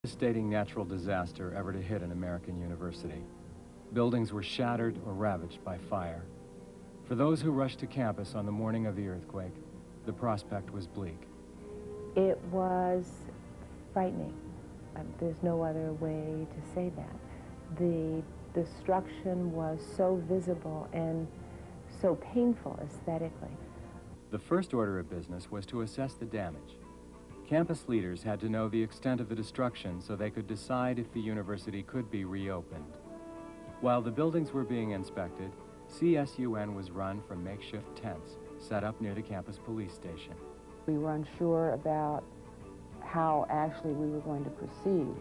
Devastating natural disaster ever to hit an American university. Buildings were shattered or ravaged by fire. For those who rushed to campus on the morning of the earthquake, the prospect was bleak. It was frightening. There's no other way to say that. The destruction was so visible and so painful aesthetically. The first order of business was to assess the damage. Campus leaders had to know the extent of the destruction so they could decide if the university could be reopened. While the buildings were being inspected, CSUN was run from makeshift tents set up near the campus police station. We were unsure about how actually we were going to proceed.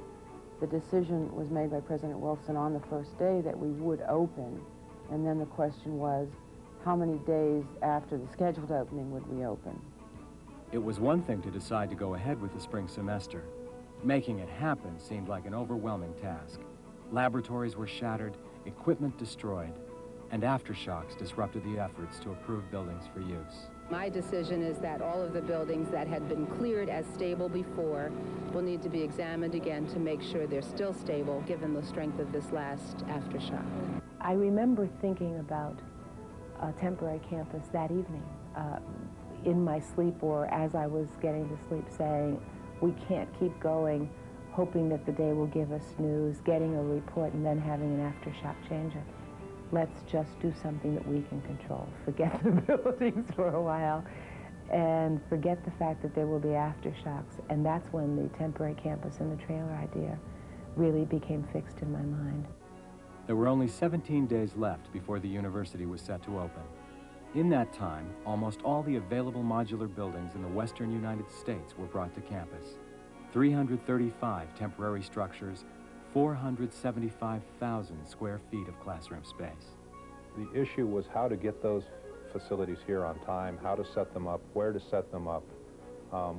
The decision was made by President Wilson on the first day that we would open, and then the question was, how many days after the scheduled opening would we open? It was one thing to decide to go ahead with the spring semester. Making it happen seemed like an overwhelming task. Laboratories were shattered, equipment destroyed, and aftershocks disrupted the efforts to approve buildings for use. My decision is that all of the buildings that had been cleared as stable before will need to be examined again to make sure they're still stable given the strength of this last aftershock. I remember thinking about a temporary campus that evening in my sleep or as I was getting to sleep saying, we can't keep going, hoping that the day will give us news, getting a report and then having an aftershock change it. Let's just do something that we can control. Forget the buildings for a while and forget the fact that there will be aftershocks. And that's when the temporary campus and the trailer idea really became fixed in my mind. There were only 17 days left before the university was set to open. In that time, almost all the available modular buildings in the western United States were brought to campus. 335 temporary structures, 475,000 square feet of classroom space. The issue was how to get those facilities here on time, how to set them up, where to set them up.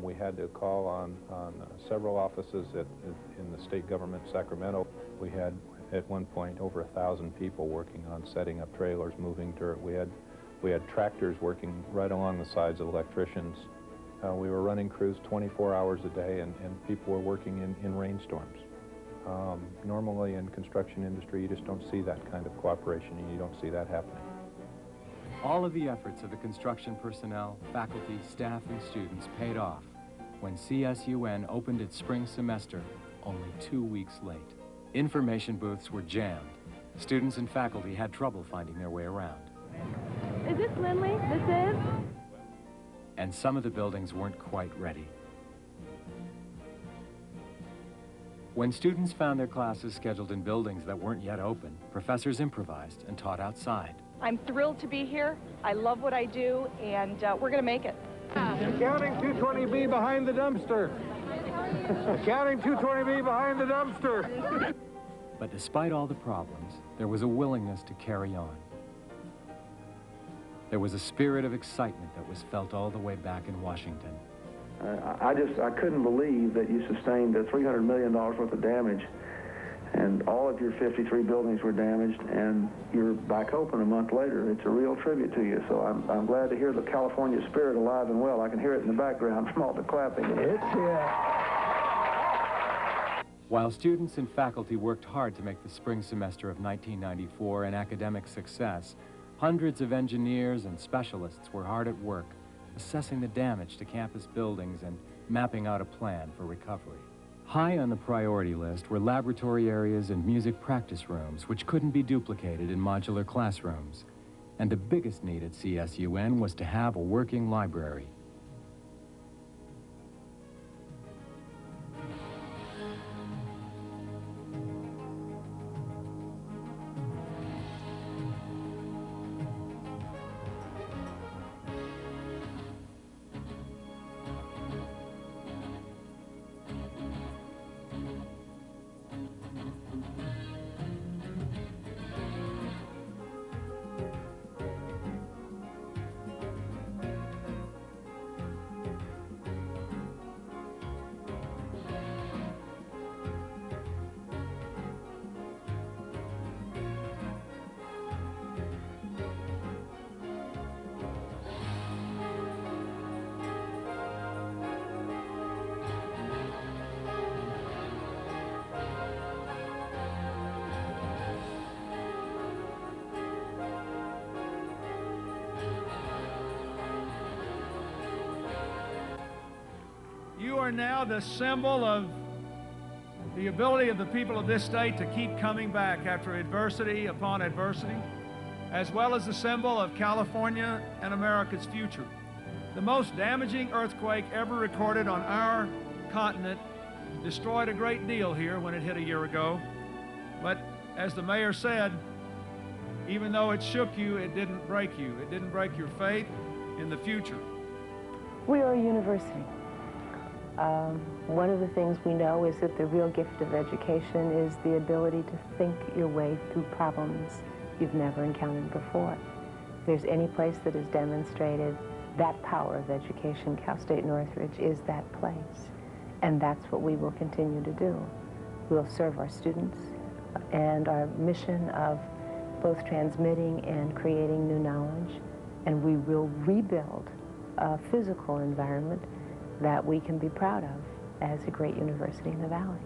We had to call on several offices in the state government, Sacramento. We had, at one point, over 1,000 people working on setting up trailers, moving dirt. We had tractors working right along the sides of electricians. We were running crews 24 hours a day, and people were working in rainstorms. Normally in construction industry, you just don't see that kind of cooperation, and you don't see that happening. All of the efforts of the construction personnel, faculty, staff, and students paid off when CSUN opened its spring semester only 2 weeks late. Information booths were jammed. Students and faculty had trouble finding their way around. Is this Lindley? This is? And some of the buildings weren't quite ready. When students found their classes scheduled in buildings that weren't yet open, professors improvised and taught outside. I'm thrilled to be here. I love what I do, and we're going to make it. Accounting 220B behind the dumpster. Accounting 220B behind the dumpster. But despite all the problems, there was a willingness to carry on. There was a spirit of excitement that was felt all the way back in Washington. I couldn't believe that you sustained $300 million worth of damage, and all of your 53 buildings were damaged, and you're back open a month later. It's a real tribute to you, so I'm glad to hear the California spirit alive and well. I can hear it in the background from all the clapping. While students and faculty worked hard to make the spring semester of 1994 an academic success, hundreds of engineers and specialists were hard at work, assessing the damage to campus buildings and mapping out a plan for recovery. High on the priority list were laboratory areas and music practice rooms, which couldn't be duplicated in modular classrooms. And the biggest need at CSUN was to have a working library. are now the symbol of the ability of the people of this state to keep coming back after adversity upon adversity, as well as the symbol of California and America's future. The most damaging earthquake ever recorded on our continent destroyed a great deal here when it hit a year ago. But as the mayor said, even though it shook you, it didn't break you. It didn't break your faith in the future. We are a university. One of the things we know is that the real gift of education is the ability to think your way through problems you've never encountered before. If there's any place that has demonstrated that power of education, Cal State Northridge is that place. And that's what we will continue to do. We'll serve our students and our mission of both transmitting and creating new knowledge, and we will rebuild a physical environment that we can be proud of as a great university in the Valley.